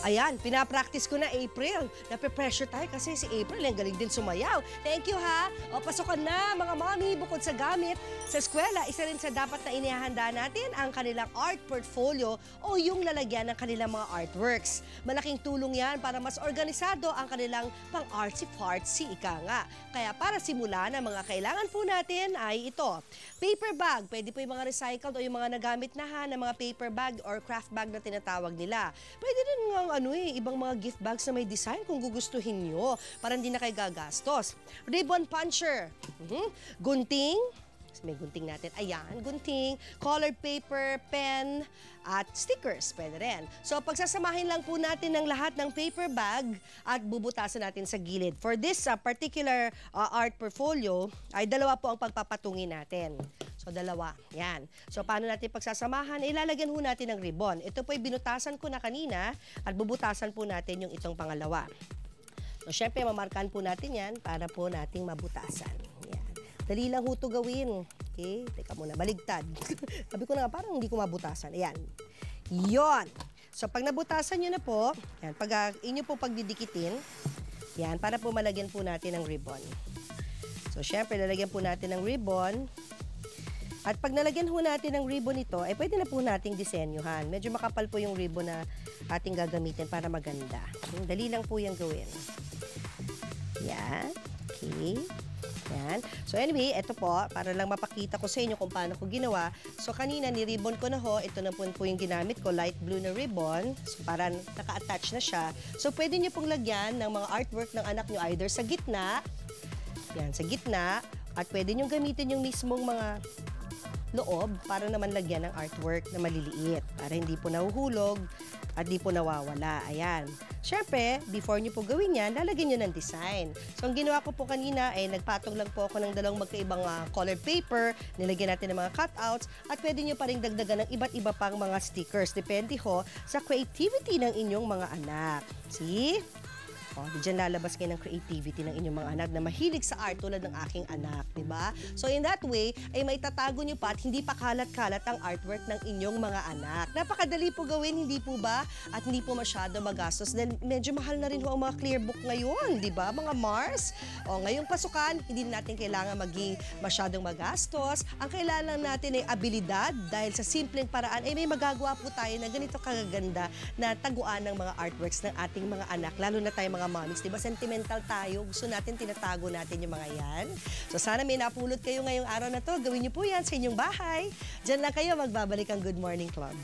Ayan, pinapractice ko na April. Nape-pressure tayo kasi si April ang galing din sumayaw. Thank you ha. O pasukan na mga mami, bukod sa gamit sa eskwela, isa rin sa dapat na inihahanda natin ang kanilang art portfolio o yung lalagyan ng kanilang mga artworks. Malaking tulong yan para mas organisado ang kanilang pang-artsy-fartsy ika nga. Kaya para simulan, ang mga kailangan po natin ay ito. Paper bag, pwede po yung mga recycled o yung mga nagamit na mga paper bag or craft bag na tinatawag nila. Pwede din nga ibang mga gift bags na may design kung gugustuhin nyo para hindi na kayo gagastos. Ribbon puncher, gunting, may gunting natin, ayan, gunting, colored paper, pen, at stickers, pwede rin. So, pagsasamahin lang po natin ng lahat ng paper bag at bubutasan natin sa gilid. For this particular art portfolio, ay dalawa po ang pagpapatungin natin. So, dalawa. Yan. So, paano natin pagsasamahan? Ilalagyan po natin ng ribbon. Ito po ay binutasan ko na kanina at bubutasan po natin yung itong pangalawa. So, syempre, mamarkan po natin yan para po nating mabutasan. Yan. Dali lang ho ito gawin. Okay? Teka muna, baligtad. Sabi ko na nga, parang hindi ko mabutasan. Ayan. Yon. So, pag nabutasan nyo na po, yan, pag inyo po pagdidikitin, yan, para po malagyan po natin ng ribbon. So, syempre, lalagyan po natin ng ribbon. At pag nalagyan po natin ng ribbon ito, ay pwede na po nating disenyuhan. Medyo makapal po yung ribbon na ating gagamitin para maganda. Dali lang po yung gawin. Yan. Okay. Yan. So anyway, ito po, para lang mapakita ko sa inyo kung paano ko ginawa. So kanina, ni-ribbon ko na ho. Ito na po yung ginamit ko, light blue na ribbon. So para naka-attach na siya. So pwede nyo pong lagyan ng mga artwork ng anak nyo either sa gitna. Yan, sa gitna. At pwede nyo gamitin yung mismong mga loob para naman lagyan ng artwork na maliliit para hindi po nahuhulog at di po nawawala. Ayan. Siyempre, before nyo po gawin yan, lalagyan nyo ng design. So, ang ginawa ko po kanina ay nagpatong lang po ako ng dalawang magkaibang colored paper, nilagyan natin ng mga cutouts, at pwede nyo pa rin dagdagan ng iba't iba pang mga stickers. Depende ho sa creativity ng inyong mga anak. See? O, diyan lalabas kayo ng creativity ng inyong mga anak na mahilig sa art tulad ng aking anak, di ba? So in that way, ay may tatago nyo pa at hindi pa kalat-kalat ang artwork ng inyong mga anak. Napakadali po gawin, hindi po ba? At hindi po masyado magastos dahil medyo mahal na rin ho ang mga clear book ngayon, di ba? Mga Mars. O, ngayong pasukan, hindi natin kailangan maging masyadong magastos. Ang kailangan natin ay abilidad dahil sa simpleng paraan ay may magagawa po tayo na ganito kagaganda na taguan ng mga artworks ng ating mga anak, lalo na tayo mga mommies, diba? Sentimental tayo. Gusto natin, tinatago natin yung mga yan. So, sana may napulot kayo ngayong araw na to. Gawin niyo po yan sa inyong bahay. Diyan lang kayo, magbabalik ang Good Morning Club.